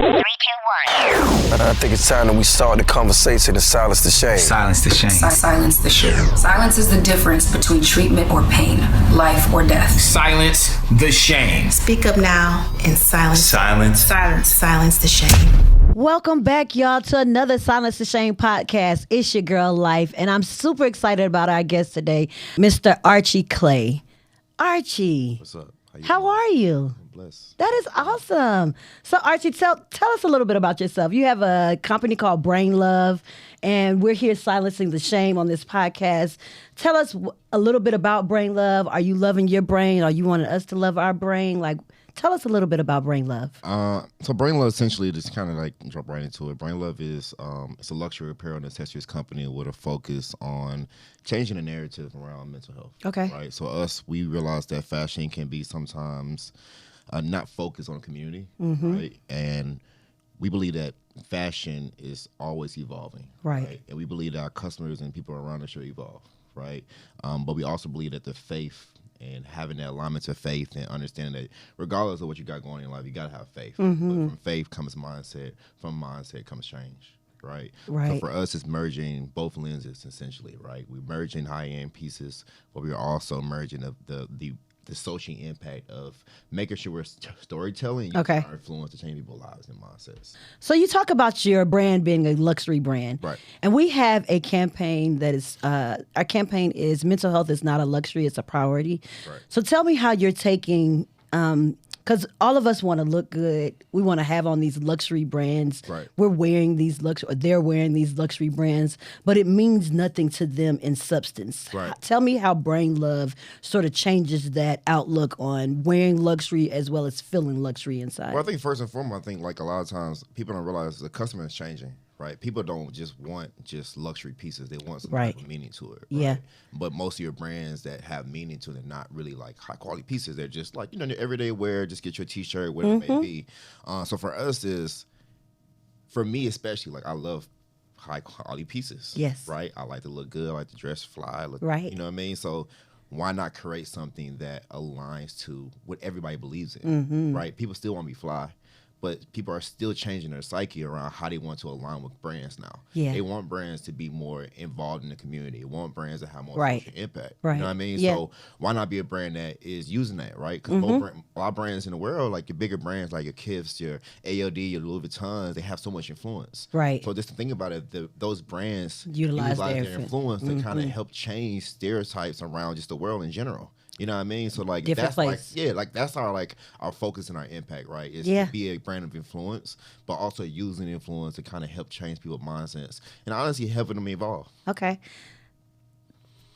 I think it's time that we start the conversation and silence the shame. Silence the shame. Silence the shame. Silence is the difference between treatment or pain, life or death. Silence the shame. Speak up now and silence the shame. Welcome back, y'all, to another Silence the Shame podcast. It's your girl, L.ife, and I'm super excited about our guest today, Mr. Archie Clay. Archie. What's up? How are you? I'm blessed. That is awesome. So, Archie, tell us a little bit about yourself. You have a company called Brain Love, and we're here silencing the shame on this podcast. Tell us a little bit about Brain Love. Are you loving your brain? Are you wanting us to love our brain? Tell us a little bit about Brain Love. So Brain Love, essentially, just kind of jump right into it. Brain Love is it's a luxury apparel and accessories company with a focus on changing the narrative around mental health. Okay. Right. So we realize that fashion can be sometimes not focused on the community. Mm-hmm. Right. And we believe that fashion is always evolving. Right. And we believe that our customers and people around us should evolve. Right. But we also believe that the faith and having that alignment to faith and understanding that regardless of what you got going in life, you got to have faith. Mm-hmm. But from faith comes mindset. From mindset comes change, right? Right. So for us, it's merging both lenses, essentially, right? We're merging high-end pieces, but we're also merging the social impact of making sure we're storytelling and using our influence to change people's lives and mindsets. So you talk about your brand being a luxury brand. Right. And we have a campaign that is, our campaign is mental health is not a luxury, it's a priority. Right. So tell me how you're taking, because all of us want to look good. We want to have on these luxury brands. Right. We're wearing these they're wearing these luxury brands, but it means nothing to them in substance. Right. Tell me how Brain Love sort of changes that outlook on wearing luxury as well as feeling luxury inside. Well, I think first and foremost, a lot of times people don't realize the customer is changing. Right, people don't just want luxury pieces; they want some type of meaning to it. Right? Yeah. But most of your brands that have meaning to them, they're not really high quality pieces. They're just your everyday wear. Just get your T-shirt, whatever it may be. So for us, for me especially, I love high quality pieces. Yes. Right. I like to look good. I like to dress fly. Right. You know what I mean? So why not create something that aligns to what everybody believes in? Mm-hmm. Right. People still want to be fly. But people are still changing their psyche around how they want to align with brands now. Yeah. They want brands to be more involved in the community. They want brands that have more social impact. Right. You know what I mean? Yeah. So why not be a brand that is using that, right? Because a lot of brands in the world, like your bigger brands, like your Kifs, your ALD, your Louis Vuittons, they have so much influence. Right. So just to think about it, those brands utilize their their influence to kind of help change stereotypes around just the world in general. You know what I mean? So Different place. that's our focus and our impact, right? Is to be a brand of influence, but also using influence to kind of help change people's mindsets and honestly helping them evolve. Okay.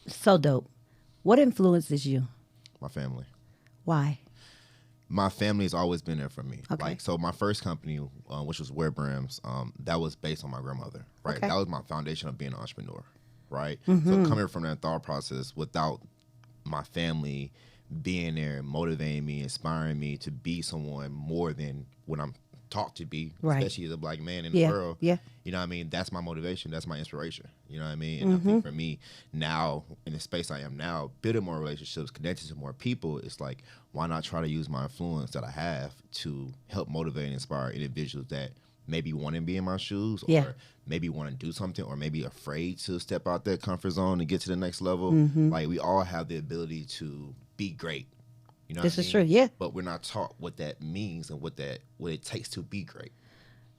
So dope. What influences you? My family. Why? My family has always been there for me. Okay. So my first company, which was Wellbeing, that was based on my grandmother, right? Okay. That was my foundation of being an entrepreneur, right? Mm-hmm. So coming from that thought process without my family being there, motivating me, inspiring me to be someone more than what I'm taught to be, especially as a black man in the world. Yeah. You know what I mean? That's my motivation. That's my inspiration. You know what I mean? And I think for me now, in the space I am now, building more relationships, connecting to more people, it's why not try to use my influence that I have to help motivate and inspire individuals that maybe want to be in my shoes or maybe want to do something or maybe afraid to step out that comfort zone and get to the next level. We all have the ability to be great. You know this what I is mean? true, yeah. But we're not taught what that means and what it takes to be great.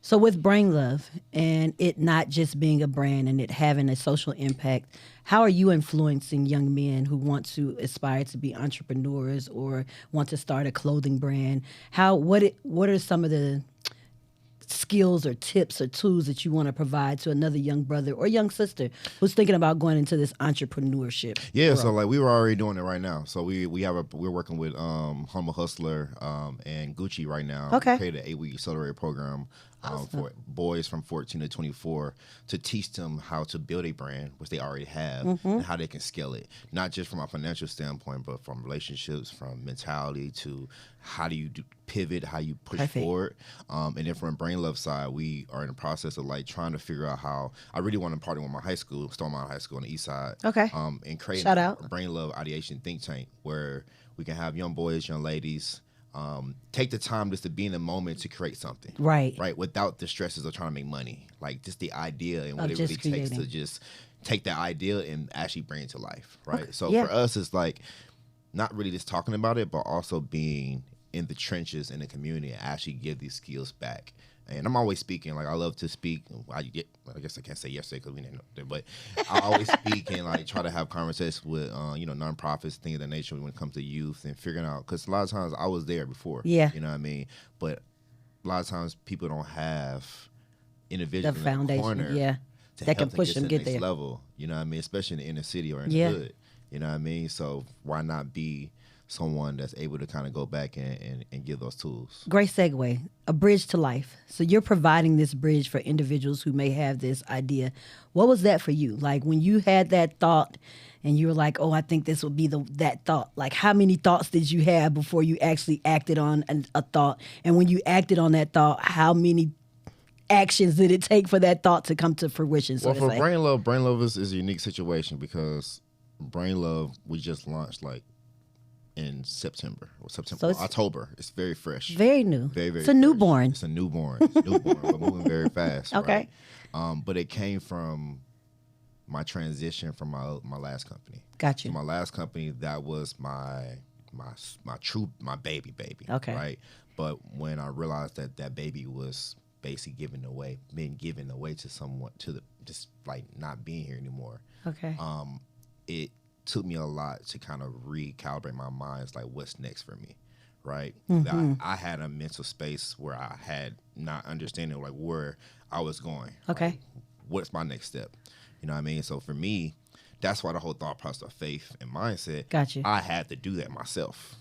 So with Brain Love and it not just being a brand and it having a social impact, how are you influencing young men who want to aspire to be entrepreneurs or want to start a clothing brand? What are some of the skills or tips or tools that you want to provide to another young brother or young sister who's thinking about going into this entrepreneurship? Yeah, so we were already doing it right now. So we're working with Humble Hustler and Gucci right now. Okay. We created an 8-week accelerator program for boys from 14 to 24 to teach them how to build a brand, which they already have, and how they can scale it. Not just from a financial standpoint, but from relationships, from mentality to how do you pivot, how you push forward. And then from a Brain Love side, we are in the process of trying to figure out how I really want to partner with my high school, Stormont High School on the east side. Okay. And create Shout out. a Brain Love ideation think tank where we can have young boys, young ladies, take the time just to be in the moment to create something. Right. Right. Without the stresses of trying to make money. Like just the idea and what Of it really just takes to creating. just take that idea and actually bring it to life. Right. Okay. So Yeah. for us, it's like not really just talking about it, but also being in the trenches in the community and actually give these skills back. And I'm always speaking. Like I love to speak. I guess I can't say yesterday because we didn't know that, but I always speak and like try to have conversations with nonprofits, things of that nature when it comes to youth and figuring out. Because a lot of times I was there before. Yeah. You know what I mean? But a lot of times people don't have individuals The foundation, in the corner yeah, to that can help push them them to get the next there. level. You know what I mean? Especially in the inner city or in Yeah. the hood. You know what I mean? So why not be someone that's able to kind of go back and give those tools? Great segue. A bridge to life. So you're providing this bridge for individuals who may have this idea. What was that for you? Like when you had that thought and you were like, oh, I think this would be that thought. Like how many thoughts did you have before you actually acted on a thought? And when you acted on that thought, how many actions did it take for that thought to come to fruition? So Well, to for say? Brain Love is a unique situation because Brain Love, we just launched like in October. It's very fresh. Very new. Very, very It's a fresh. newborn. It's a newborn. We're moving very fast. Okay. Right? But it came from my transition from my last company. Got you. So my last company, that was my baby. Okay. Right. But when I realized that baby was basically being given away to someone, just like not being here anymore. Okay. It took me a lot to kind of recalibrate my mind. It's like, what's next for me, right? Mm-hmm. I had a mental space where I had not understanding like where I was going. Okay. Like, what's my next step? You know what I mean? So for me, that's why the whole thought process of faith and mindset. Got you. I had to do that myself,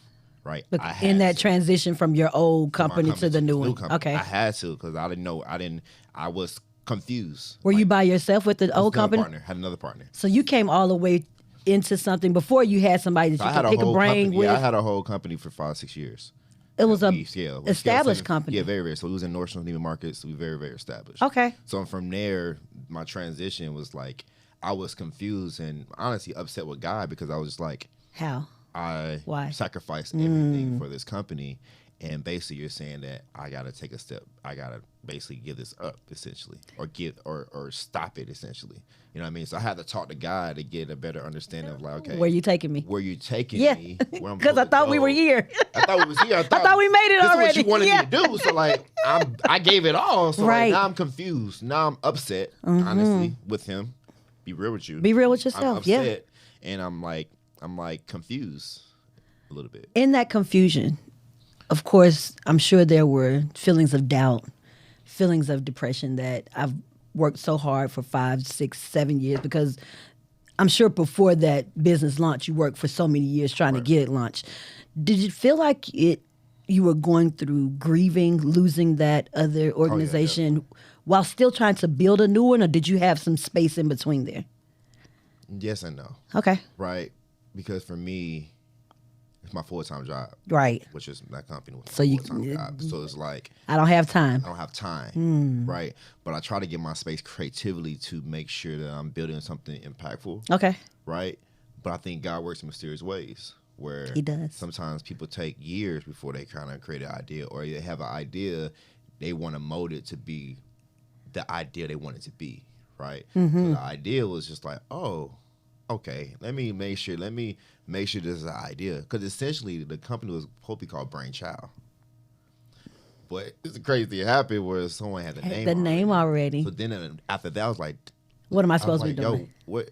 right? But I had in that to. transition from your old My company to the new one. company. Okay. I had to because I was confused. Were you by yourself with the Had old another company? Had another partner. So you came all the way into something before you had somebody that So you I had could a pick a whole brain company. with. Yeah, I had a whole company for 5-6 years. It was a We established company. Yeah, very, very. So it was in Nordstrom Neiman Marcus. We very, very established. Okay. So from there, my transition was like, I was confused and honestly upset with God because I was just like, How? I Why? sacrificed everything for this company. And basically you're saying that I got to take a step. I got to basically give this up essentially or stop it essentially. You know what I mean? So I had to talk to God to get a better understanding of like, okay. Where you taking me? Where you taking Yeah. me? Where I'm Because I supposed to thought we go. were here. I thought we was here. I thought we made it this already. is what you wanted Yeah. me to do. So like I gave it all. So Right. like, now I'm confused. Now I'm upset, honestly, with him. Be real with you. Be real with I'm yourself. Yeah. upset, and I'm like confused a little bit. In that confusion, of course, I'm sure there were feelings of doubt, feelings of depression that I've worked so hard for 5, 6, 7 years because I'm sure before that business launch, you worked for so many years trying to get it launched. Did you feel like you were going through grieving, losing that other organization while still trying to build a new one, or did you have some space in between there? Yes and no. Okay. Right? Because for me, it's my full-time job. Right. Which is that company was So my you- full-time job. So it's like I don't have time. I don't have time, right? But I try to get my space creatively to make sure that I'm building something impactful, Okay. right? But I think God works in mysterious ways where He does. sometimes people take years before they kind of create an idea, or they have an idea, they want to mold it to be the idea they want it to be, right? So the idea was just like, oh, okay, let me make sure this is an idea. Because essentially the company was supposed to be called Brainchild. But it's the crazy thing happened where someone had the name The name already. So then after that, I was like, What am I I was supposed like, to be doing? yo, what?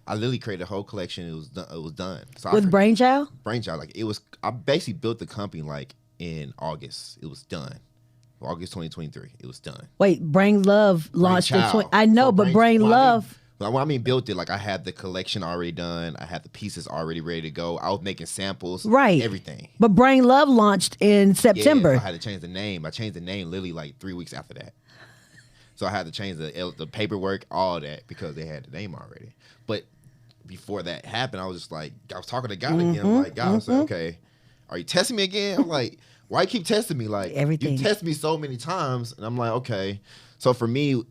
I literally created a whole collection. It was done. So With Brainchild? Brainchild, like it was. I basically built the company like in August. It was done. August 2023. It was done. Wait, Brain Love launched in Brainchild. I know, So but Brain Love. When I mean built it, like I had the collection already done. I had the pieces already ready to go. I was making samples. Right. Everything. But Brain Love launched in Yeah, September. so I had to change the name. I changed the name literally like 3 weeks after that. So I had to change the paperwork, all that, because they had the name already. But before that happened, I was just like, I was talking to God again. I'm like, God, I was like, okay, are you testing me again? I'm like, why you keep testing me? Like, Everything. you test me so many times. And I'm like, okay. So for me,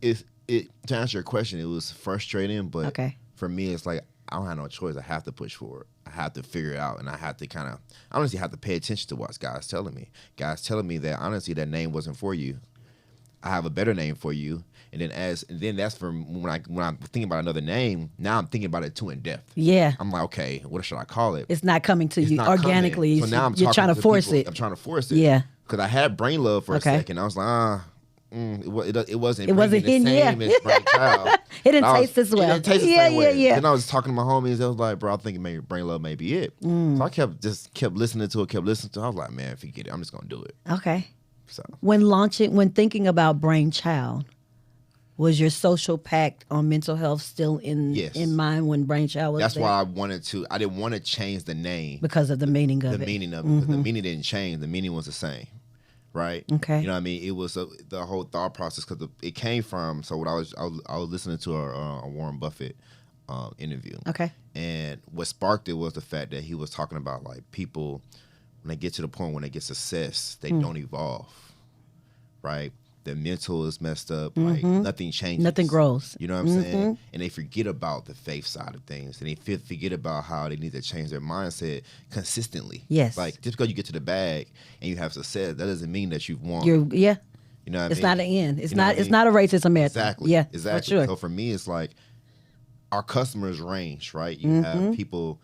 to answer your question, it was frustrating. But Okay. for me, it's like, I don't have no choice. I have to push forward. I have to figure it out, and I have to kind of honestly have to pay attention to what God's telling me. God's telling me that honestly that name wasn't for you. I have a better name for you. And then that's from when I'm thinking about another name. Now I'm thinking about it too in depth. Yeah. I'm like, okay, what should I call it? It's not coming to you organically. So now you're trying to force it. I'm trying to force it. Yeah. Because I had Brain Love for a second. I was like, it wasn't. It wasn't hitting. As Brain Child. It didn't taste as well. It didn't taste the same way. Yeah. Then I was talking to my homies. I was like, bro, I think maybe Brain Love may be it. So I kept listening to it. I was like, man, forget it. I'm just gonna do it. Okay. So when thinking about Brain Child, was your social pact on mental health still in mind when Brain Child was That's there? why I didn't want to change the name. Because of the meaning of it. The meaning of it. The meaning didn't change. The meaning was the same. Right? Okay. You know what I mean? It was the whole thought process because it came from, so what I was listening to a Warren Buffett interview. Okay. And what sparked it was the fact that he was talking about like people, when they get to the point when they get success, they don't evolve. Right? Their mental is messed up. Like nothing changes. Nothing grows. You know what I'm saying? And they forget about the faith side of things. And they forget about how they need to change their mindset consistently. Yes. Like just because you get to the bag and you have success, that doesn't mean that you've won. You know what I mean? It's not an end. It's You know not. what I It's mean? not a race. It's a marathon. Exactly. Yeah. Exactly. For sure. So for me, it's like our customers range, right? You have people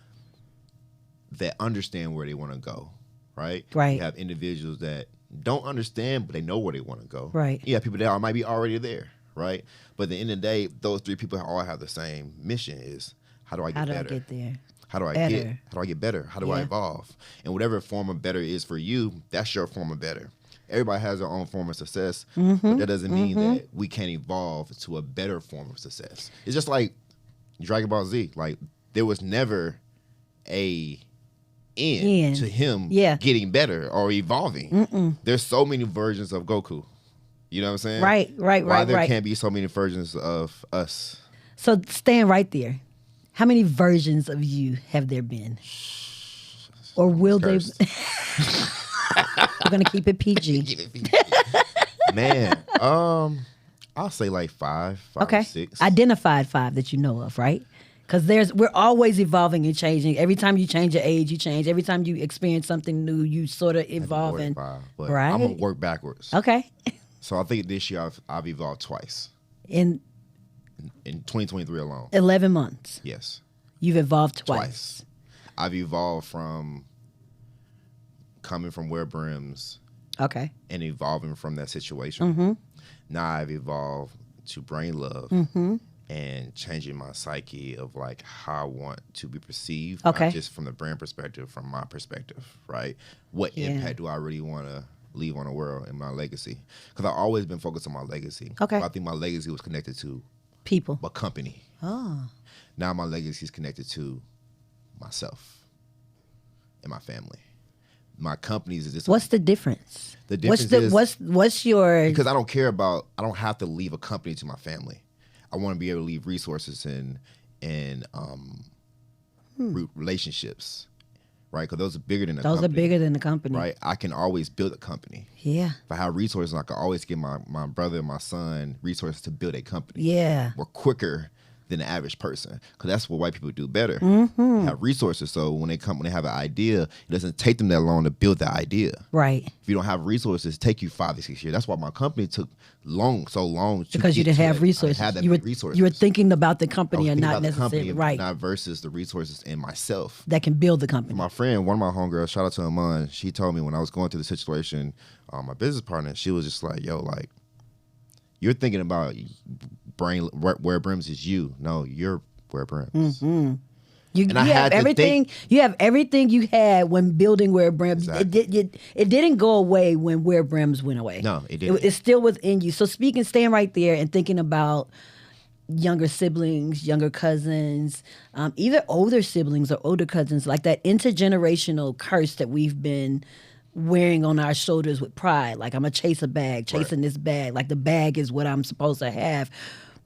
that understand where they want to go, right? Right. You have individuals that don't understand, but they know where they want to go. Right. Yeah, people that might be already there, right? But at the end of the day, those three people all have the same mission: is how do I get better? I get there? How do I get better? How do I evolve? And whatever form of better is for you, that's your form of better. Everybody has their own form of success, but that doesn't mean that we can't evolve to a better form of success. It's just like Dragon Ball Z. Like there was never a end to him getting better or evolving. There's so many versions of Goku. You know what I'm saying? Right. Why there can't be so many versions of us? So staying right there, how many versions of you have there been? Or will they? We're gonna keep it PG. Man, I'll say like five, 6. Identified 5 that you know of, right? Because we're always evolving and changing. Every time you change your age, you change. Every time you experience something new, you sort of evolve. And right? I'm gonna work backwards. Okay. So I think this year I've evolved twice. In 2023 alone. 11 months. Yes. You've evolved twice. I've evolved from coming from Wear Brims. Okay. And evolving from that situation. Now I've evolved to Brain Love. And changing my psyche of like how I want to be perceived, not just from the brand perspective, from my perspective, right? What impact do I really want to leave on the world and my legacy? Because I've always been focused on my legacy. Okay. But I think my legacy was connected to people, a company. Oh. Now my legacy is connected to myself and my family. My companies is just. What's the difference? The difference is what's your? Because I don't have to leave a company to my family. I want to be able to leave resources and relationships, right? Because those are bigger than the company. Those are bigger than the company. Right? I can always build a company. Yeah. If I have resources, I can always give my brother and my son resources to build a company. Yeah. More quicker than the average person, because that's what white people do better. Have resources, so when they have an idea, it doesn't take them that long to build the idea. Right. If you don't have resources, it take you 5 to 6 years. That's why my company took so long. Because you didn't have resources. You were thinking about the company and not necessarily right. Not versus the resources in myself that can build the company. My friend, one of my homegirls, shout out to Aman, she told me when I was going through the situation, my business partner, she was just like, yo, like, you're thinking about Wear Brims is you. No, you're Wear Brims. You have everything. You have everything you had when building Wear Brims. Exactly. It didn't go away when Wear Brims went away. No, it didn't. It's still within you. So staying right there and thinking about younger siblings, younger cousins, either older siblings or older cousins, like that intergenerational curse that we've been wearing on our shoulders with pride. Like, I'm gonna chase a bag, chasing this bag. Like, the bag is what I'm supposed to have.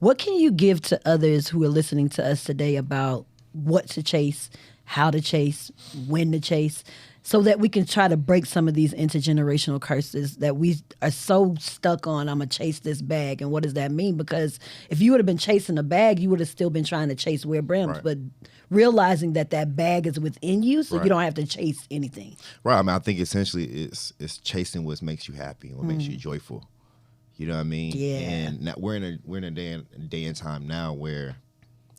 What can you give to others who are listening to us today about what to chase, how to chase, when to chase, so that we can try to break some of these intergenerational curses that we are so stuck on. I'm going to chase this bag. And what does that mean? Because if you would have been chasing a bag, you would have still been trying to chase wear brims. But realizing that bag is within you, so you don't have to chase anything. Right. I mean, I think essentially it's chasing what makes you happy, what makes you joyful. You know what I mean? Yeah. And now we're in a day and time now where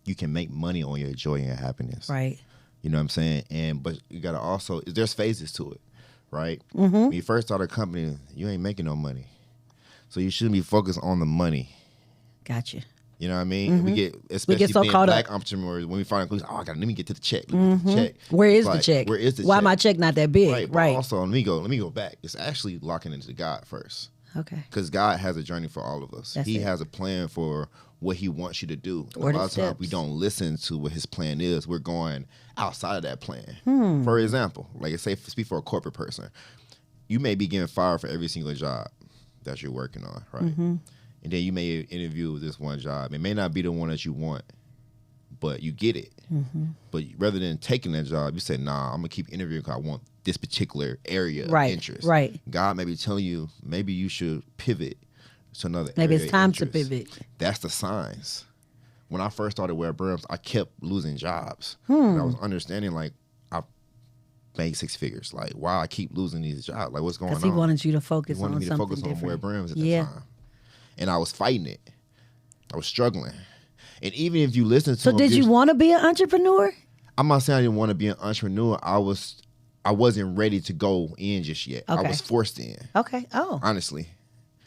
you can make money on your joy and your happiness. Right. You know what I'm saying? But you gotta also, there's phases to it, right? When you first start a company, you ain't making no money, so you shouldn't be focused on the money. Gotcha. You know what I mean? We get especially so being caught black up. entrepreneurs, when we find out, let me get to the check. Let me get to the check. Where is It's the check? Where is the Why check? my check not that big? Right. But also, let me go back. It's actually locking into God first. Okay. Because God has a journey for all of us. That's He it. has a plan for what He wants you to do. And Or a the lot of times steps. we don't listen to what His plan is. We're going outside of that plan. For example, like say, speak for a corporate person. You may be getting fired for every single job that you're working on, right? And then you may interview with this one job. It may not be the one that you want, but you get it. But rather than taking that job, you say, nah, I'm going to keep interviewing because I want this particular area of interest. Right. God may be telling you, maybe you should pivot to another Maybe area it's time of to interest. pivot. That's the signs. When I first started wearing brims, I kept losing jobs. And I was understanding, like, I made 6 figures. Like, why I keep losing these jobs? Like, what's going on? Because he wanted you to focus He wanted on me to something focus different. on wear brims at Yeah. the time. And I was fighting it. I was struggling. And even if you listen to So him, did you want to be an entrepreneur? I'm not saying I didn't want to be an entrepreneur. I wasn't ready to go in just yet. I Okay. was forced in, Okay. Oh. honestly.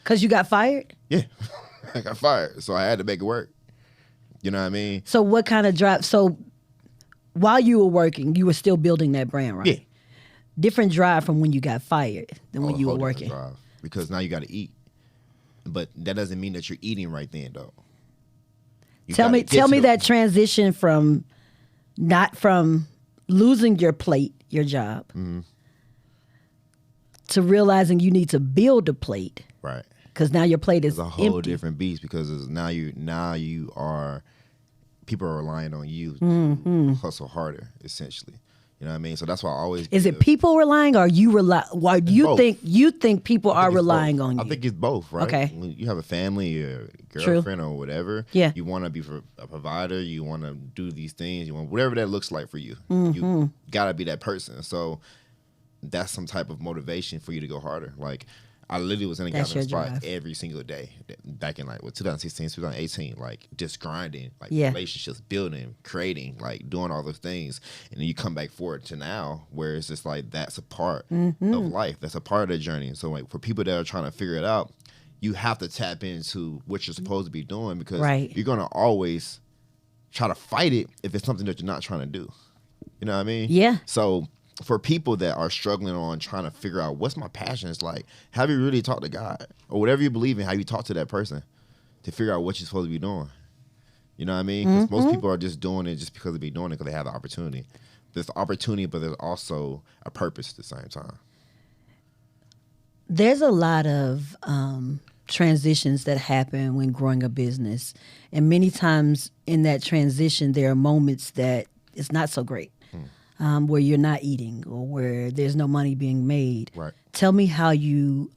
Because you got fired? Yeah. I got fired. So I had to make it work. You know what I mean? So what kind of drive? So while you were working, you were still building that brand, right? Yeah. Different drive from when you got fired than when Oh, you were whole different working. drive. Because now you got to eat. But that doesn't mean that you're eating right then, though. You Tell gotta me get to the- that transition from losing your plate, your job, to realizing you need to build a plate Right. because now your plate is It's a whole empty. different beast because now you are, people are relying on you to hustle harder, essentially. You know what I mean? So that's why I always Is it people relying, or you rely? Why you both. think people are I think it's relying both. on you? I think it's both, right? Okay. When you have a family, or True. girlfriend, or whatever. Yeah. You want to be a provider. You want to do these things. You want whatever that looks like for you. Mm-hmm. You gotta be that person. So that's some type of motivation for you to go harder. Like I literally was in a That's government your spot drive. every single day back in like 2016, 2018, like just grinding, like Yeah. relationships, building, creating, like doing all those things. And then you come back forward to now where it's just like that's a part Mm-hmm. of life. That's a part of the journey. So like for people that are trying to figure it out, you have to tap into what you're supposed to be doing because Right. you're gonna always try to fight it if it's something that you're not trying to do. You know what I mean? Yeah. So for people that are struggling on trying to figure out what's my passion, it's like, have you really talked to God? Or whatever you believe in, have you talked to that person to figure out what you're supposed to be doing? You know what I mean? Because most people are just doing it just because they be doing it because they have the opportunity. There's the opportunity, but there's also a purpose at the same time. There's a lot of transitions that happen when growing a business. And many times in that transition, there are moments that it's not so great, where you're not eating or where there's no money being made. Right. Tell me how you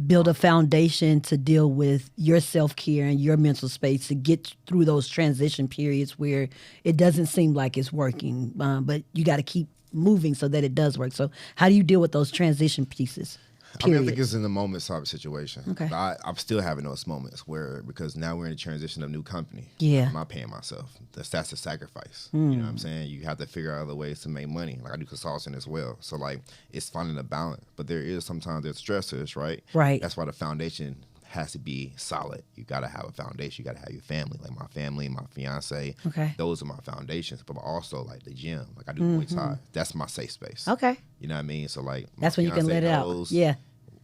build a foundation to deal with your self-care and your mental space to get through those transition periods where it doesn't seem like it's working, but you got to keep moving so that it does work. So how do you deal with those transition pieces? I mean, I think Periods? it's in the moment type of situation. Okay. But I'm still having those moments because now we're in a transition of new company. Yeah. I'm not paying myself. That's a sacrifice. You know what I'm saying? You have to figure out other ways to make money. Like I do consulting as well. So like it's finding a balance. But sometimes there's stressors, right? Right. That's why the foundation has to be solid. You got to have a foundation. You got to have your family. Like my family, my fiance. Okay. Those are my foundations. But also like the gym. Like I do Muay Thai. That's my safe space. Okay. You know what I mean? So like my That's when you can fiance let it out. knows Yeah.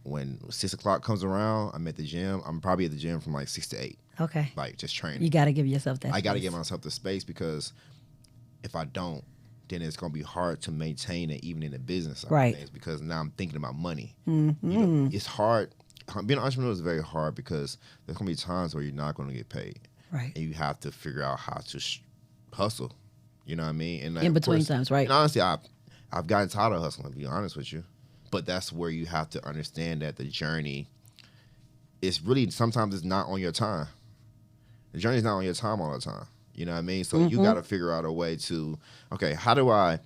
When 6 o'clock comes around, I'm at the gym. I'm probably at the gym from like 6 to 8. Okay. Like just training. You got to give yourself that I got to space. give myself the space because if I don't, then it's going to be hard to maintain it even in the business side of Right. things because now I'm thinking about money. You know, it's hard. Being an entrepreneur is very hard because there's going to be times where you're not going to get paid. Right. And you have to figure out how to hustle. You know what I mean? And in between times, right? And honestly, I've gotten tired of hustling, to be honest with you. But that's where you have to understand that the journey is really, sometimes it's not on your time. The journey's not on your time all the time. You know what I mean? So you got to figure out a way to, okay, how do I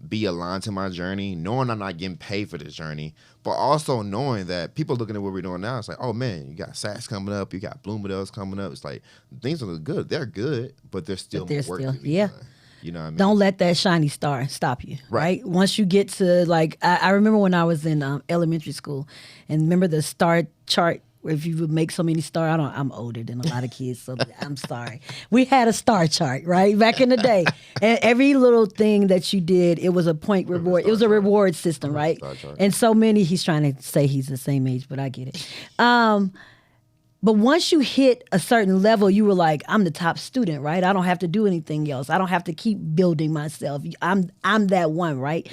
be aligned to my journey, knowing I'm not getting paid for this journey, but also knowing that people looking at what we're doing now, it's like, oh man, you got Saks coming up, you got Bloomingdale's coming up. It's like, things are good. They're good, but there's still more work to be done. You know what I mean? Don't let that shiny star stop you, right? Once you get to, like, I remember when I was in elementary school, and remember the star chart, where if you would make so many stars, I'm older than a lot of kids, so I'm sorry. We had a star chart, right, back in the day. And every little thing that you did, it was a point reward. It was a reward system, right? And so many, he's trying to say he's the same age, but I get it. But once you hit a certain level, you were like, I'm the top student, right? I don't have to do anything else. I don't have to keep building myself. I'm that one, right?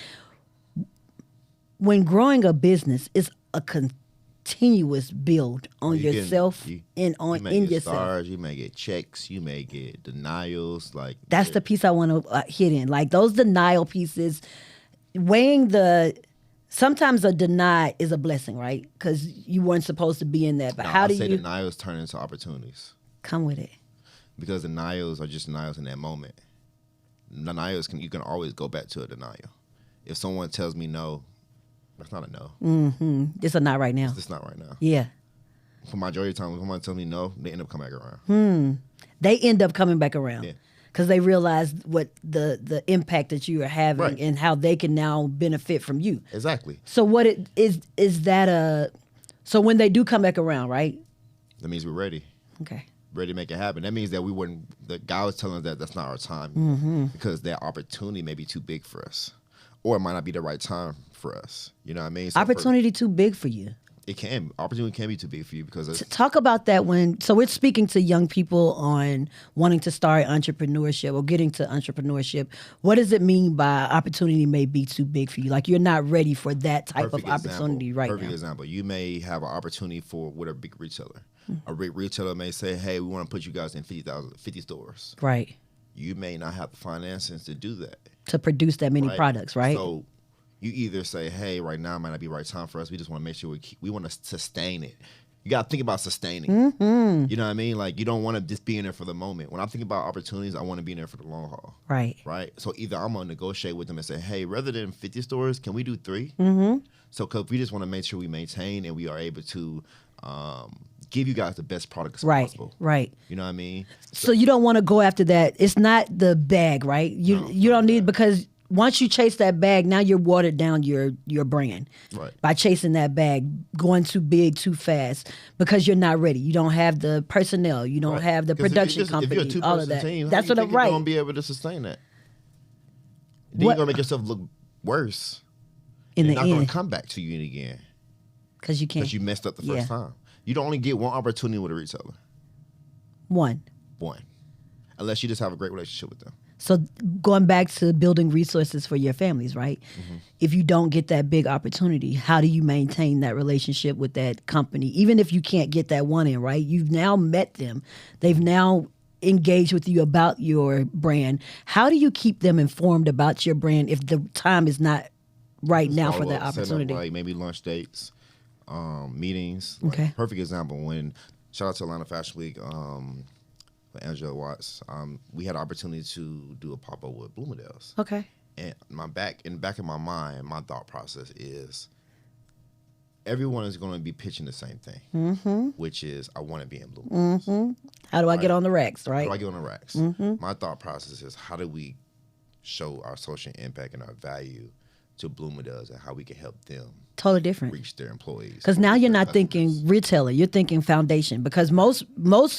When growing a business, it's a continuous build on yourself and in yourself. Stars, you may get checks, you may get denials. Like that's the piece I want to hit in. Like those denial pieces, sometimes a deny is a blessing, right? Because you weren't supposed to be in that. But how do you? Denials turn into opportunities. Come with it. Because denials are just denials in that moment. Denials you can always go back to a denial. If someone tells me no, that's not a no. Mm-hmm. It's a not right now. It's not right now. Yeah. For majority of the time, when someone tells me no, they end up coming back around. They end up coming back around. Yeah. Because they realize what the impact that you are having and how they can now benefit from you. Exactly. So what it is that so when they do come back around, right? That means we're ready. Okay. Ready to make it happen. That means that the guy was telling us that that's not our time because that opportunity may be too big for us. Or it might not be the right time for us. You know what I mean? So opportunity too big for you. It can. Opportunity can be too big for you because talk about that so we're speaking to young people on wanting to start entrepreneurship or getting to entrepreneurship. What does it mean by opportunity may be too big for you? Like you're not ready for that type of opportunity right now. Perfect example. You may have an opportunity with a big retailer. A big retailer may say, hey, we want to put you guys in 50 stores. Right. You may not have the finances to do that. To produce that many products, right? So you either say, hey, right now might not be the right time for us. We just want to make sure we want to sustain it. You got to think about sustaining. You know what I mean? Like you don't want to just be in there for the moment. When I think about opportunities, I want to be in there for the long haul. Right. Right. So either I'm going to negotiate with them and say, hey, rather than 50 stores, can we do 3? So cause we just want to make sure we maintain and we are able to give you guys the best product as possible. Right. You know what I mean? So you don't want to go after that. It's not the bag, right? You don't need, because once you chase that bag, now you're watered down your brand. Right. By chasing that bag, going too big, too fast, because you're not ready. You don't have the personnel. You don't have the production company. If you're a all of that. Team, that's what I'm right. You're going to be able to sustain that. Then you're going to make yourself look worse. In the end. Not going to come back to you again. Because you can't. Because you messed up the first time. You don't only get one opportunity with a retailer. One. Unless you just have a great relationship with them. So going back to building resources for your families, right? If you don't get that big opportunity, how do you maintain that relationship with that company? Even if you can't get that one in, right? You've now met them. They've now engaged with you about your brand. How do you keep them informed about your brand if the time is not right now for that opportunity? Like maybe lunch dates, meetings. Okay. Perfect example, when shout out to Atlanta Fashion Week, with Angela Watts, we had an opportunity to do a pop-up with Bloomingdale's. Okay. And in the back of my mind, my thought process is everyone is going to be pitching the same thing, which is I want to be in Bloomingdale's. How do I get on the racks, right? How do I get on the racks? My thought process is how do we show our social impact and our value to Bloomingdale's and how we can help them totally different reach their employees. Because now you're not thinking retailer, you're thinking foundation. Because most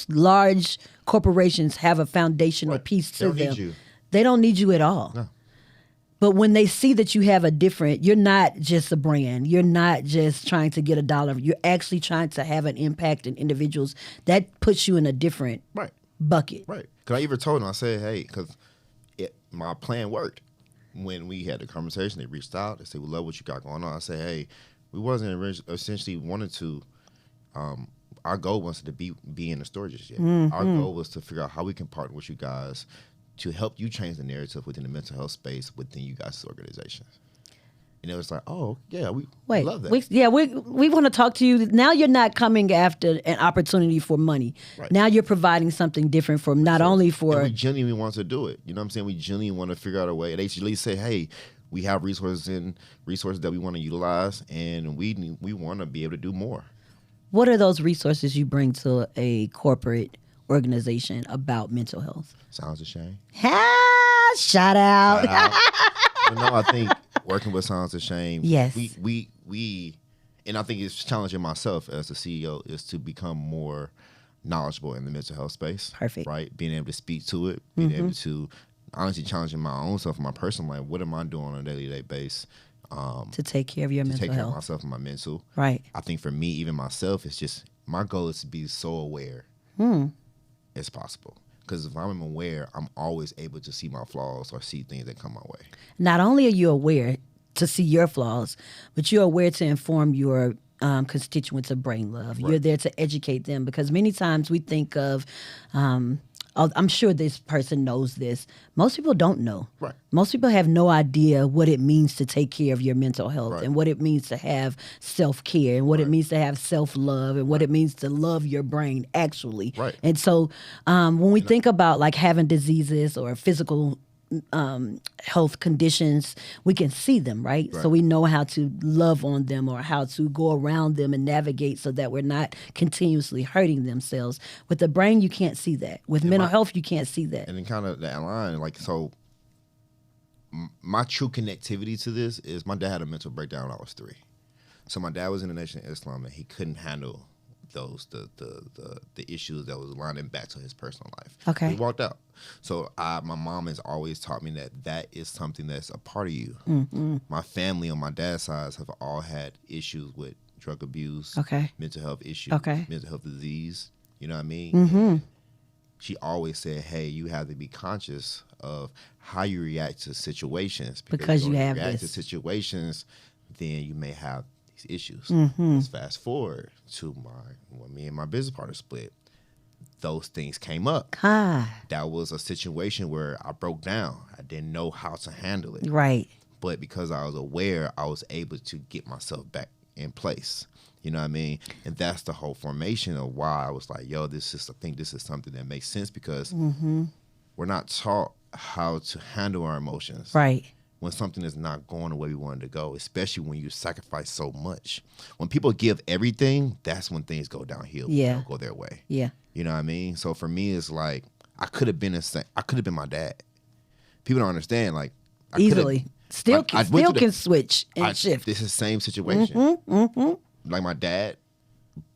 large corporations have a foundational piece to them. They don't need you. They don't need you at all. No. But when they see that you have you're not just a brand. You're not just trying to get $1. You're actually trying to have an impact in individuals. That puts you in a different bucket. Right. Because I even told them, I said, hey, because my plan worked. When we had the conversation, they reached out. They said, we love what you got going on. I said, hey, we wasn't essentially wanted to, our goal wasn't to be in the store just yet. Our goal was to figure out how we can partner with you guys to help you change the narrative within the mental health space within you guys' organizations. And it was like, oh, yeah, we love that. We want to talk to you. Now you're not coming after an opportunity for money. Right. Now you're providing something different for not only for... And we genuinely want to do it. You know what I'm saying? We genuinely want to figure out a way. They usually say, hey, we have resources that we want to utilize, and we want to be able to do more. What are those resources you bring to a corporate organization about mental health? Sounds of Shame. Shout out. No, I think working with Sounds of Shame, yes, we and I think it's challenging myself as a CEO is to become more knowledgeable in the mental health space. Perfect. Right? Being able to speak to it, being able to honestly challenging my own self, my personal life. What am I doing on a daily basis? To take care of your mental health. To take care of myself and my mental. Right. I think for me, even myself, it's just, my goal is to be so aware as possible. Because if I'm aware, I'm always able to see my flaws or see things that come my way. Not only are you aware to see your flaws, but you're aware to inform your constituents of Brain Love. Right. You're there to educate them, because many times we think of, I'm sure this person knows this. Most people don't know. Right. Most people have no idea what it means to take care of your mental health and what it means to have self-care and what it means to have self-love and what it means to love your brain actually. Right. And so when we think about like having diseases or physical health conditions, we can see them, right? So we know how to love on them or how to go around them and navigate so that we're not continuously hurting themselves. With the brain, you can't see that. With mental health, you can't see that. And then kind of that line, like, so my true connectivity to this is my dad had a mental breakdown when I was 3. So my dad was in the Nation of Islam and he couldn't handle the issues that was lining back to his personal life. Okay. He walked out. So my mom has always taught me that is something that's a part of you. My family on my dad's side have all had issues with drug abuse, mental health issues, mental health disease. You know what I mean? She always said, hey, you have to be conscious of how you react to situations. Because you have react this. to situations, then you may have issues. Let's fast forward to when me and my business partner split. Those things came up. That was a situation where I broke down. I didn't know how to handle it. Right. But because I was aware, I was able to get myself back in place. You know what I mean? And that's the whole formation of why I was like, yo, I think this is something that makes sense, because we're not taught how to handle our emotions. Right. When something is not going the way we wanted to go, especially when you sacrifice so much. When people give everything, that's when things go downhill. Yeah. They don't go their way. Yeah. You know what I mean? So for me, it's like, I could have been my dad. People don't understand. Like, easily. Still can switch and shift. This is the same situation. Like, my dad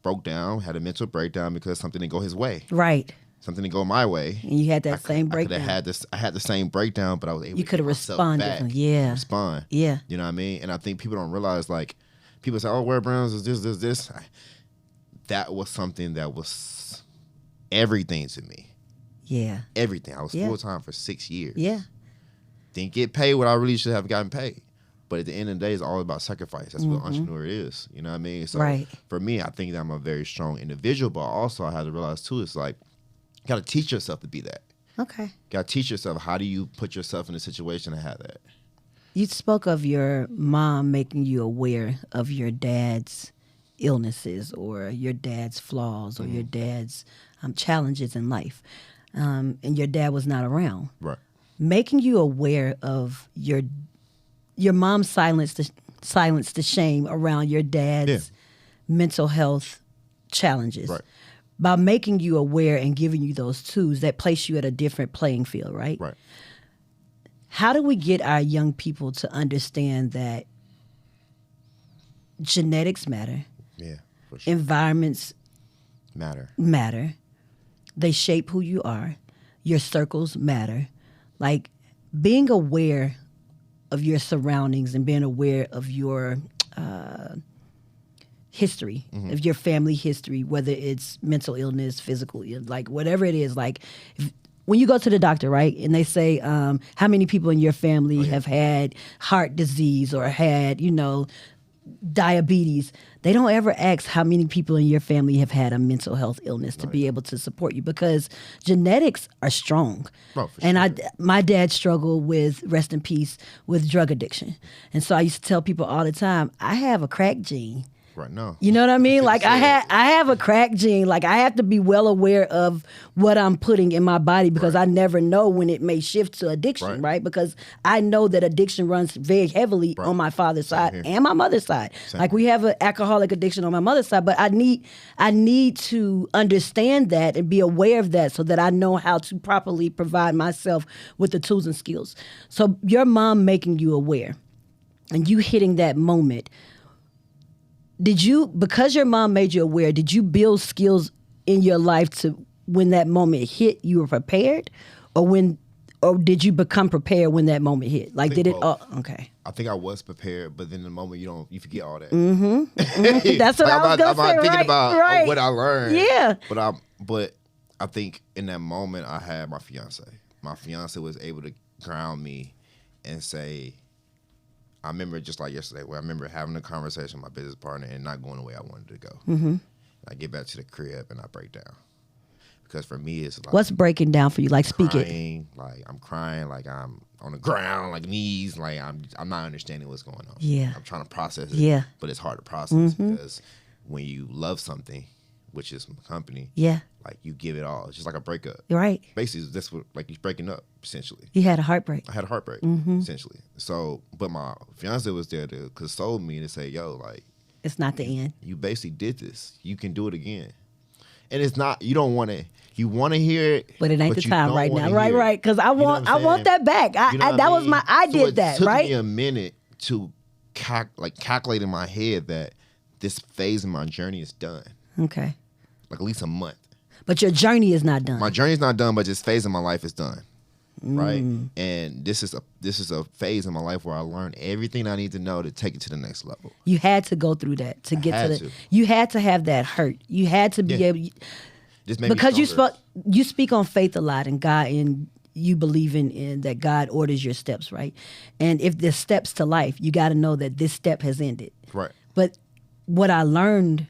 broke down, had a mental breakdown because something didn't go his way. Right. Something didn't go my way. And you had that same breakdown. I had the same breakdown, but I was able you to could have responded. Respond. Yeah. You know what I mean? And I think people don't realize, like, people say, oh, wear brands is this. That was something that was everything to me. Yeah. Everything. I was full-time for 6 years. Yeah. Didn't get paid what I really should have gotten paid. But at the end of the day, it's all about sacrifice. That's what entrepreneur is. You know what I mean? So for me, I think that I'm a very strong individual, but also I had to realize too, it's like, you got to teach yourself to be that. Okay. Got to teach yourself, how do you put yourself in a situation to have that? You spoke of your mom making you aware of your dad's illnesses or your dad's flaws or your dad's challenges in life. And your dad was not around. Right. Making you aware of your mom silenced the shame around your dad's mental health challenges. Right. By making you aware and giving you those tools that place you at a different playing field, right? Right. How do we get our young people to understand that genetics matter? Yeah, for sure. Environments matter. They shape who you are. Your circles matter. Like, being aware of your surroundings and being aware of your history, of your family history, whether it's mental illness, physical, like whatever it is. Like, when you go to the doctor, right, and they say, how many people in your family have had heart disease or had, diabetes, they don't ever ask how many people in your family have had a mental health illness to be able to support you, because genetics are strong. Oh, for and sure. My dad struggled with, rest in peace, with drug addiction. And so I used to tell people all the time, I have a crack gene. Right now. You know what I mean? Like I have a crack gene. Like I have to be well aware of what I'm putting in my body, because I never know when it may shift to addiction, right? Because I know that addiction runs very heavily on my father's side and my mother's side. Like we have an alcoholic addiction on my mother's side, but I need to understand that and be aware of that so that I know how to properly provide myself with the tools and skills. So your mom making you aware and you hitting that moment, because your mom made you aware, did you build skills in your life to when that moment hit, you were prepared? Or did you become prepared when that moment hit? Like did it? Oh, okay. I think I was prepared, but then the moment you forget all that. That's what I was gonna say. I'm not thinking about what I learned. Yeah. But I think in that moment I had my fiance. My fiance was able to ground me and say, I remember just like yesterday, where I remember having a conversation with my business partner and not going the way I wanted to go. Mm-hmm. I get back to the crib and I break down. Because for me, it's like... What's breaking down for you? Like, speak crying, it. Like, I'm crying, like I'm on the ground, like knees, like I'm not understanding what's going on. Yeah. I'm trying to process it, but it's hard to process because when you love something, which is my company, like you give it all. It's just like a breakup. Right. Basically, that's what, like you're breaking up, essentially. You had a heartbreak. I had a heartbreak, essentially. So, but my fiance was there to console me and to say, yo, like, it's not the end. You basically did this. You can do it again. And it's not, you don't want to, you want to hear it. But it ain't the time right now. Right. Because I want that back. I did that, right? It took me a minute to calculate in my head that this phase in my journey is done. Okay. Like at least a month. But your journey is not done. My journey is not done, but this phase in my life is done. Right? And this is a phase in my life where I learned everything I need to know to take it to the next level. You had to go through that to get to the. You had to have that hurt. You had to be able. This made because me stronger. you speak on faith a lot, and God, and you believe in that God orders your steps, right? And if there's steps to life, you got to know that this step has ended. Right. But what I learned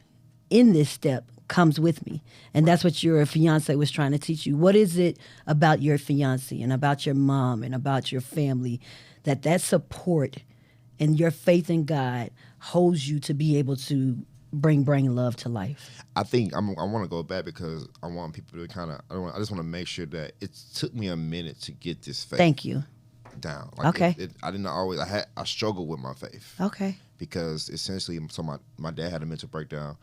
in this step comes with me, and that's what your fiance was trying to teach you. What is it about your fiance and about your mom and about your family that support and your faith in God holds you to be able to bring love to life? I think I want to go back because I want people to kind of I just want to make sure that it took me a minute to get this faith. Thank you. Down. Like okay. I didn't always. I struggled with my faith. Okay. Because essentially, so my dad had a mental breakdown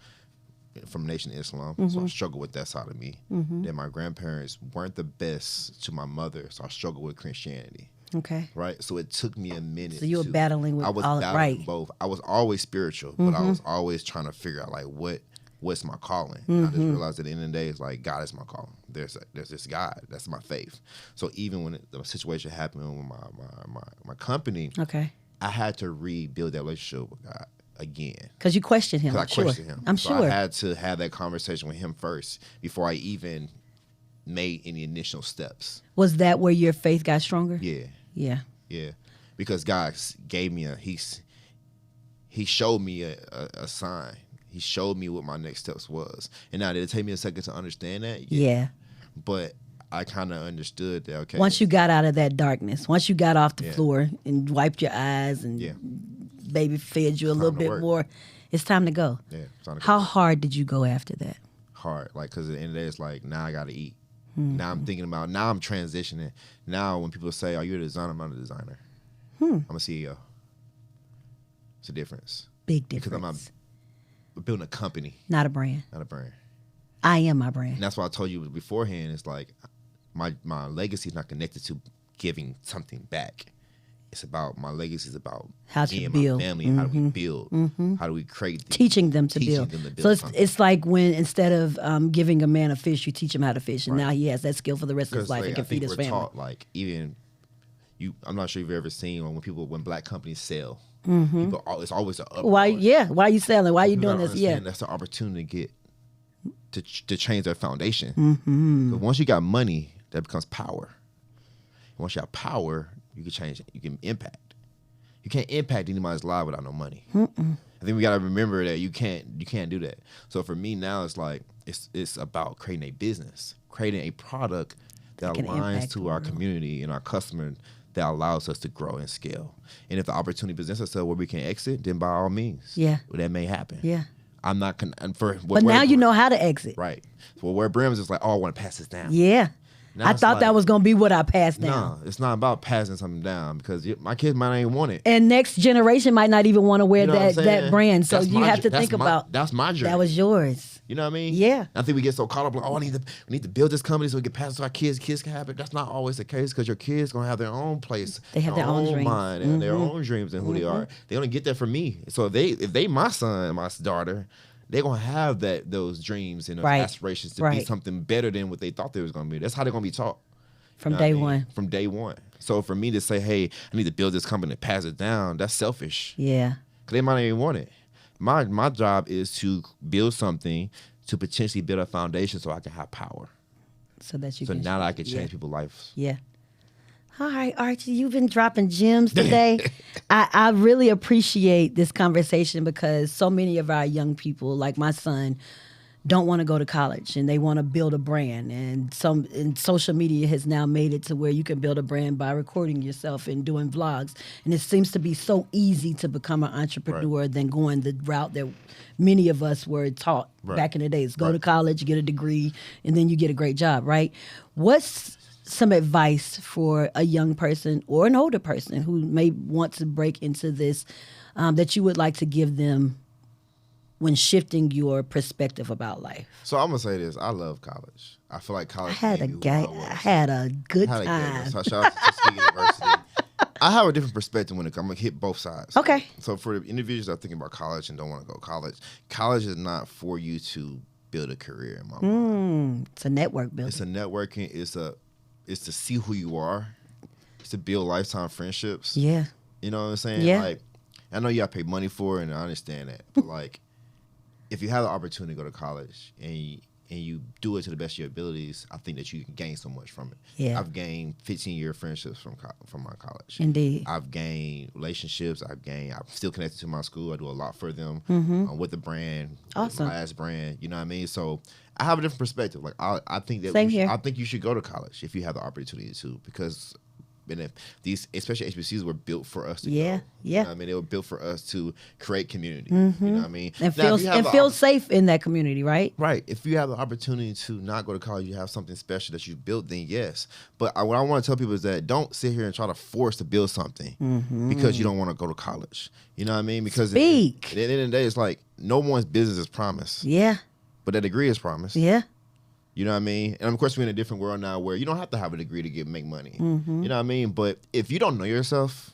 from Nation of Islam, so I struggled with that side of me. Then my grandparents weren't the best to my mother, so I struggled with Christianity. Okay. Right? So it took me a minute. So you were battling with both. I was always spiritual, but I was always trying to figure out like what's my calling. And I just realized at the end of the day, it's like God is my calling. There's this God. That's my faith. So even when the situation happened with my company, okay, I had to rebuild that relationship with God again. Because you questioned him. I questioned him. I'm so sure. I had to have that conversation with him first before I even made any initial steps. Was that where your faith got stronger? Yeah. Yeah. Yeah. Because God gave me he showed me a sign. He showed me what my next steps was. And now did it take me a second to understand that? Yeah. But I kind of understood that, okay. Once you got out of that darkness, once you got off the floor and wiped your eyes and baby fed you a little bit more, it's time to go. Yeah, it's time to go. How hard did you go after that? Hard. Like, because at the end of the day, it's like, now I got to eat. Now I'm thinking about, now I'm transitioning. Now when people say, are you a designer? I'm not a designer. I'm a CEO. It's a difference. Big difference. Because I'm building a company. Not a brand. Not a brand. I am my brand. And that's why I told you beforehand, it's like, my legacy is not connected to giving something back. It's about, my legacy is about how to build. My family, how do we build? How do we create things? Teaching them to build. So it's like when instead of giving a man a fish, you teach him how to fish, and now he has that skill for the rest of his life and can feed his family. Taught, like, even I'm not sure if you've ever seen when black companies sell, people, it's always an uproar. Why are you selling? Why are you doing this? Yeah, that's the opportunity to get to change their foundation. But once you got money, that becomes power. And once you have power, you can change it. You can impact. You can't impact anybody's life without no money. I think we got to remember that you can't do that. So for me now, it's like it's about creating a business, creating a product that aligns to our community and our customer that allows us to grow and scale. And if the opportunity presents itself where we can exit, then by all means, that may happen. Yeah. I'm not but now you know how to exit. Right. Well, where Brims is like, oh, I want to pass this down. Yeah. Now I thought that was going to be what I passed down. No, it's not about passing something down because my kids might not even want it. And next generation might not even want to wear that brand. So you have to think about. That's my journey. That was yours. You know what I mean? Yeah. I think we get so caught up like, oh, we need to build this company so we can pass it to our kids. Kids can have it. That's not always the case because your kids going to have their own place. They have their own dreams. Mind and their own dreams and who they are. They only get that from me. So if they my son, my daughter, they're going to have those dreams and those aspirations to be something better than what they thought they was going to be. That's how they're going to be taught. From day one. From day one. So for me to say, hey, I need to build this company and pass it down, that's selfish. Yeah. Because they might not even want it. My job is to build something to potentially build a foundation so I can have power. So that now that I can change people's lives. Yeah. All right, Archie, you've been dropping gems today. I really appreciate this conversation because so many of our young people, like my son, don't want to go to college and they want to build a brand. And social media has now made it to where you can build a brand by recording yourself and doing vlogs. And it seems to be so easy to become an entrepreneur than going the route that many of us were taught back in the days. Go to college, get a degree, and then you get a great job, right? What's some advice for a young person or an older person who may want to break into this that you would like to give them when shifting your perspective about life? So I'm gonna say this: I love college. I feel like college. I had a good time. So shout out to Tuskegee University. I have a different perspective when it comes. I'm gonna hit both sides. Okay. So for the individuals that are thinking about college and don't want to go to college is not for you to build a career. In my mind, it's a network building. It's a networking. It's to see who you are. It's to build lifetime friendships. Yeah. You know what I'm saying? Yeah. Like, I know you got to pay money for it, and I understand that, but like, if you have the opportunity to go to college and you do it to the best of your abilities, I think that you can gain so much from it. Yeah. I've gained 15-year friendships from my college. Indeed. I've gained relationships. I'm still connected to my school. I do a lot for them with the brand. Awesome. The last brand. You know what I mean? So I have a different perspective. Like I think that Same here. I think you should go to college if you have the opportunity to, because if these, especially HBCUs, were built for us to go. Yeah. You know what I mean? They were built for us to create community. You know what I mean? And feel safe in that community, right? Right. If you have the opportunity to not go to college, you have something special that you built, then yes. But what I want to tell people is that don't sit here and try to force to build something because you don't want to go to college. You know what I mean? Because at the end of the day, it's like no one's business is promised. Yeah. But that degree is promised. Yeah. You know what I mean? And of course, we're in a different world now where you don't have to have a degree to make money. You know what I mean? But if you don't know yourself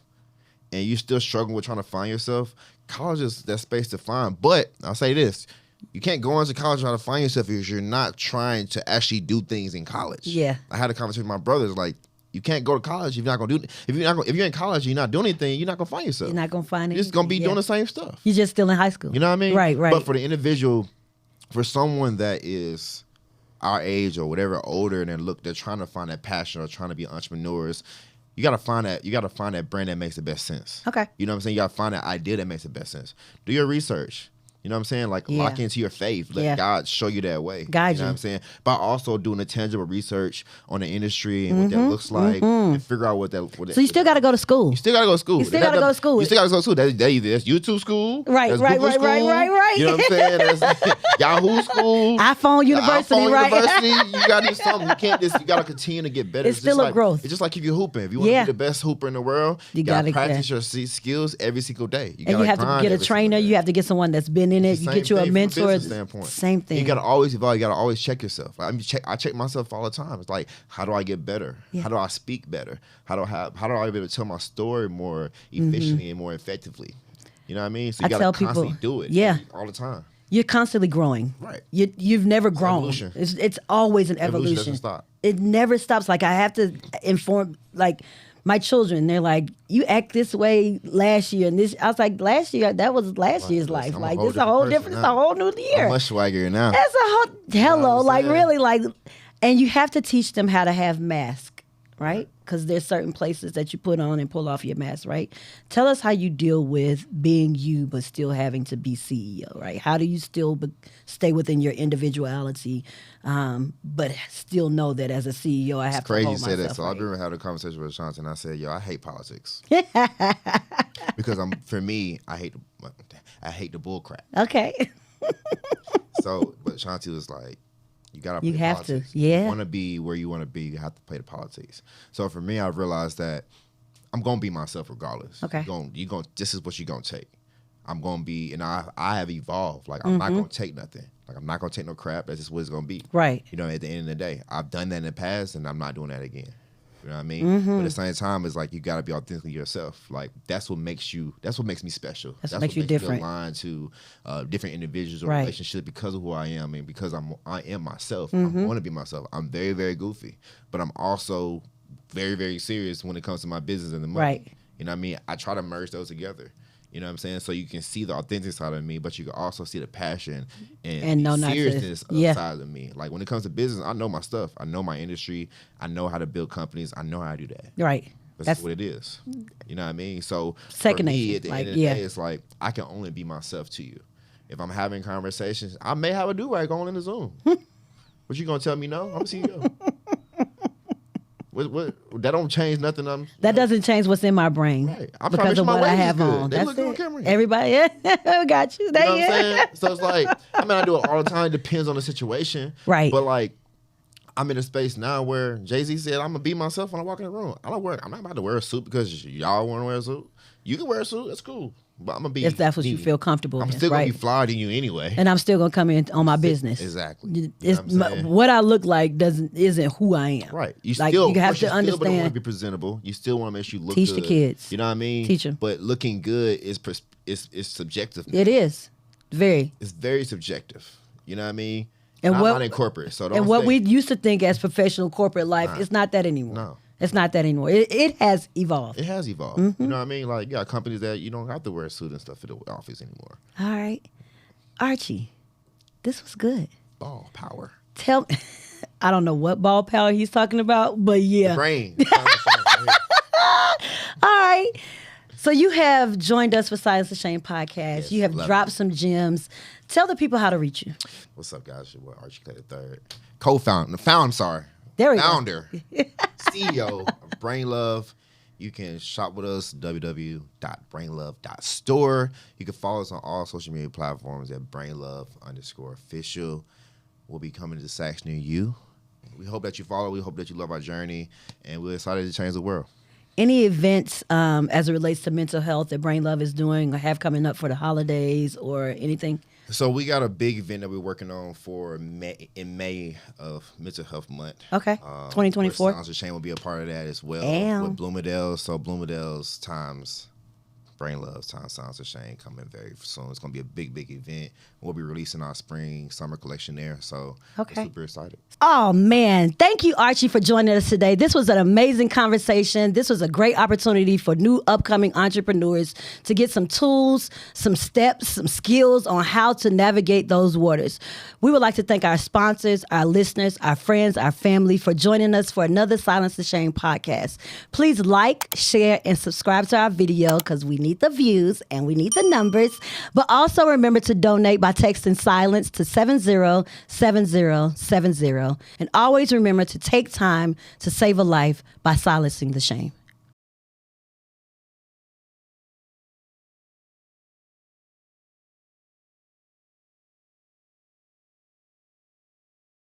and you still struggling with trying to find yourself, college is that space to find. But I'll say this: you can't go into college trying to find yourself if you're not trying to actually do things in college. Yeah. I had a conversation with my brothers like, you can't go to college if you're not gonna do. If you're in college and you're not doing anything, you're not gonna find yourself. You're not gonna find it. You're just gonna be doing the same stuff. You're just still in high school. You know what I mean? Right. But for the individual, for someone that is our age or whatever, older, and they're trying to find that passion or trying to be entrepreneurs, you gotta find that brand that makes the best sense. Okay. You know what I'm saying? You gotta find that idea that makes the best sense. Do your research. You know what I'm saying? Like lock into your faith. Let God show you that way. Guide you. Know what I'm saying? By also doing the tangible research on the industry and what that looks like and figure out what that. So you still got to go to school. You still got to go to school. You still got to go to school. You still got to go to school. That's YouTube school. Right. That's Right. Google Right. school. Right. You know what I'm saying? That's Yahoo school. iPhone University. iPhone right. University. You got to do something. You can't just. You got to continue to get better. It's still a growth. It's just like if you're hooping. If you want to be the best hooper in the world, you got to practice your skills every single day. You have to get a trainer. You have to get someone that's been in it. You get you a mentor. Same thing. You gotta always evolve. You gotta always check yourself. I check myself all the time. It's like, how do I get better? Yeah. How do I speak better? How do I be able to tell my story more efficiently and more effectively? You know what I mean? So you gotta constantly do it. All the time. You're constantly growing. Right. You've never grown. Evolution. It's always an evolution. Doesn't stop. It never stops. Like I have to inform my children, they're like, you act this way last year, and this. I was like, last year, that was last year's life. Like, this is a whole different, it's a whole new year. I'm much swaggier now. That's a whole, hello, like really, like, and you have to teach them how to have mask right? Because there's certain places that you put on and pull off your mask, right? Tell us how you deal with being you but still having to be CEO, right? How do you still stay within your individuality, but still know that as a CEO I have to hold myself. Crazy you said that. So right? I remember having a conversation with Shanti, and I said, "Yo, I hate politics because for me, I hate the bull crap." Okay. So, but Shanti was like, you gotta play You have politics. to, yeah. You want to be where you want to be. You have to play the politics. So for me, I realized that I'm gonna be myself regardless. Okay. You going this is what you're gonna take. I'm gonna be, and I have evolved. Like I'm not gonna take nothing. Like I'm not gonna take no crap. That's just what it's gonna be. Right. You know, at the end of the day, I've done that in the past, and I'm not doing that again. You know what I mean? But at the same time, it's like you gotta be authentically yourself. Like that's what makes me special. That's what makes you different. Me aligned to different individuals or Right. relationships because of who I am and because I am myself. I want to be myself. I'm very, very goofy, but I'm also very, very serious when it comes to my business and the money. Right. You know what I mean? I try to merge those together. You know what I'm saying? So you can see the authentic side of me, but you can also see the passion and no, not to- seriousness of yeah. side of me. Like when it comes to business, I know my stuff. I know my industry. I know how to build companies. I know how to do that. Right. That's what it is. You know what I mean? So Second for me, nature. at the Like, end of the yeah. day, it's like I can only be myself to you. If I'm having conversations, I may have a do-rag on in the Zoom. What you gonna tell me no? I'm CEO. What that don't change nothing. That doesn't change what's in my brain Right. I because promise of my what I waves is have good. on. They That's look good on it. camera. Everybody, yeah, got you. You know what I'm yeah. saying? So it's like, I mean, I do it all the time. It depends on the situation. Right. But like, I'm in a space now where Jay-Z said, I'm gonna be myself when I walk in the room. I'm not about to wear a suit because y'all want to wear a suit. You can wear a suit, that's cool. But I'm gonna be If that's what you me. feel comfortable I'm in, still gonna right? be flyer than you anyway. And I'm still gonna come in on my business. Exactly. You know It's what I'm saying? what I look like isn't who I am. Right. You like still you have of course, to you still want to understand. be presentable. You still want to make sure you look Teach good. the kids. You know what I mean? Teach 'em. But looking good is subjective. It is very. It's very subjective. You know what I mean? And I'm what not in corporate, so don't and what we think- used to think as professional corporate life, it's not that anymore. No. It's not that anymore. It has evolved. It has evolved. Mm-hmm. You know what I mean? Like, you got companies that you don't have to wear a suit and stuff for the office anymore. All right, Archie, this was good. Ball power. Tell me, I don't know what ball power he's talking about, but yeah. Brain. All right. So you have joined us for Silence the Shame podcast. Yes, you have love dropped it. some gems. Tell the people how to reach you. What's up, guys? Your boy Archie Clay III. Co-founder, There we go. founder, CEO of Brain Love. You can shop with us, www.brainlove.store. You can follow us on all social media platforms at brainlove_official. We'll be coming to Saks near you. We hope that you follow. We hope that you love our journey. And we're excited to change the world. Any events as it relates to mental health that Brain Love is doing or have coming up for the holidays or anything? So we got a big event that we're working on for May of Mental Health Month. Okay, 2024. Silence of Shame will be a part of that as well. Damn. With Bloomingdale's. So Bloomingdale's times Brain Love times Silence of Shame coming very soon. It's going to be a big, big event. We'll be releasing our spring, summer collection there. So Okay. we're super excited. Oh, man. Thank you, Archie, for joining us today. This was an amazing conversation. This was a great opportunity for new upcoming entrepreneurs to get some tools, some steps, some skills on how to navigate those waters. We would like to thank our sponsors, our listeners, our friends, our family for joining us for another Silence the Shame podcast. Please like, share, and subscribe to our video because we need the views and we need the numbers. But also remember to donate by texting silence to 707070. And always remember to take time to save a life by silencing the shame.